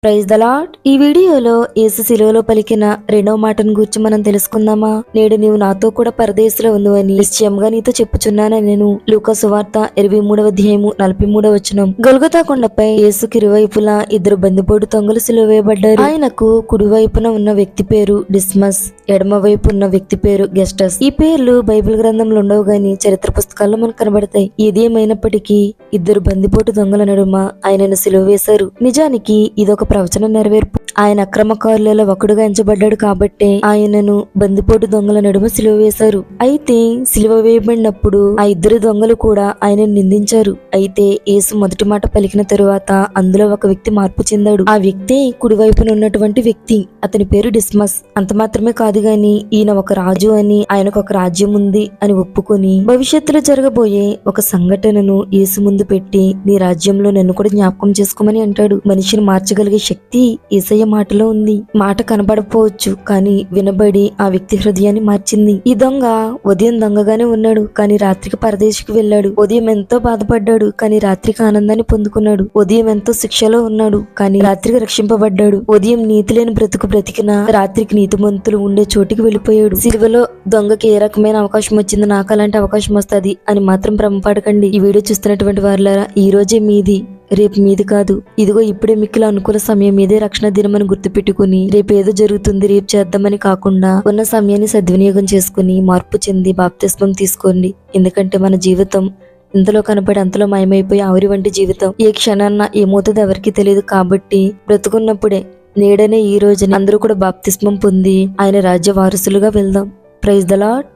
Praise the lord. ఈ వీడియోలో యేసు శిలువలో పలికిన రెండవ మాటను గురించి మనం తెలుసుకుందామా. నేడు నీవు నాతో కూడా పరదేశంలో ఉందని నిశ్చయంగా నీతో చెప్పుచున్నానని నేను. లూకా సువార్త 23వ అధ్యాయము 43వ వచనం. గొల్గొతా కొండపై యేసుకి ఇరువైపులా ఇద్దరు బందిపోటు దొంగలు సిలువ వేయబడ్డారు. ఆయనకు కుడివైపున ఉన్న వ్యక్తి పేరు డిస్మస్, ఎడమ వైపు ఉన్న వ్యక్తి పేరు గెస్టస్. ఈ పేర్లు బైబిల్ గ్రంథంలో ఉండవు గాని చరిత్ర పుస్తకాల్లో మనకు కనబడతాయి. ఏదేమైనప్పటికీ ఇద్దరు బందిపోటు దొంగల నడుమ ఆయనను సిలువ వేశారు. నిజానికి ఇదొక ప్రవచన నెరవేర్పు. ఆయన అక్రమకారులలో ఒకడుగా ఎంచబడ్డాడు కాబట్టే ఆయనను బందిపోటు దొంగల నడుమ సిలువ వేశారు. అయితే సిలువ వేయబడినప్పుడు ఆ ఇద్దరు దొంగలు కూడా ఆయనను నిందించారు. అయితే యేసు మొదటి మాట పలికిన తరువాత అందులో ఒక వ్యక్తి మార్పు చెందాడు. ఆ వ్యక్తి కుడివైపున ఉన్నటువంటి వ్యక్తి. అతని పేరు డిస్మస్. అంత మాత్రమే కాదు గాని ఈయన ఒక రాజు అని, ఆయనకు ఒక రాజ్యం ఉంది అని ఒప్పుకొని భవిష్యత్తులో జరగబోయే ఒక సంఘటనను యేసు ముందు పెట్టి నీ రాజ్యంలో నన్ను కూడా జ్ఞాపకం చేసుకోమని అంటాడు. మనిషిని మార్చగలిగే శక్తి యేసయ్య మాటలో ఉంది. మాట కనబడకపోవచ్చు కానీ వినబడి ఆ వ్యక్తి హృదయాన్ని మార్చింది. ఈ దొంగ ఉదయం దొంగగానే ఉన్నాడు కానీ రాత్రికి పరదేశికి వెళ్ళాడు. ఉదయం ఎంతో బాధపడ్డాడు కానీ రాత్రికి ఆనందాన్ని పొందుకున్నాడు. ఉదయం ఎంతో శిక్షలో ఉన్నాడు కానీ రాత్రికి రక్షింపబడ్డాడు. ఉదయం నీతి లేని బ్రతుకు బ్రతికిన రాత్రికి నీతిమంతులు ఉండే చోటికి వెళ్ళిపోయాడు. సిలువలో దొంగకి ఏ రకమైన అవకాశం వచ్చిందో నాకు అలాంటి అవకాశం వస్తుంది అని మాత్రం భ్రమపడకండి. ఈ వీడియో చూస్తున్నటువంటి వారులారా, ఈ రోజే మీది, రేపు మీది కాదు. ఇదిగో ఇప్పుడే మిక్కిల అనుకూల సమయం మీదే రక్షణ దినమని గుర్తుపెట్టుకుని రేపు ఏదో జరుగుతుంది రేపు చేద్దామని కాకుండా ఉన్న సమయాన్ని సద్వినియోగం చేసుకుని మార్పు చెంది బాప్తిస్మం తీసుకోండి. ఎందుకంటే మన జీవితం ఇంతలో కనపడి అంతలో మాయమైపోయి ఆవిరి వంటి జీవితం. ఏ క్షణాన్న ఏమవుతుందో ఎవరికి తెలియదు. కాబట్టి బ్రతుకున్నప్పుడే నేడనే ఈ రోజున అందరూ కూడా బాప్తిస్మం పొంది ఆయన రాజ్య వారసులుగా వెళ్దాం. Praise the lord.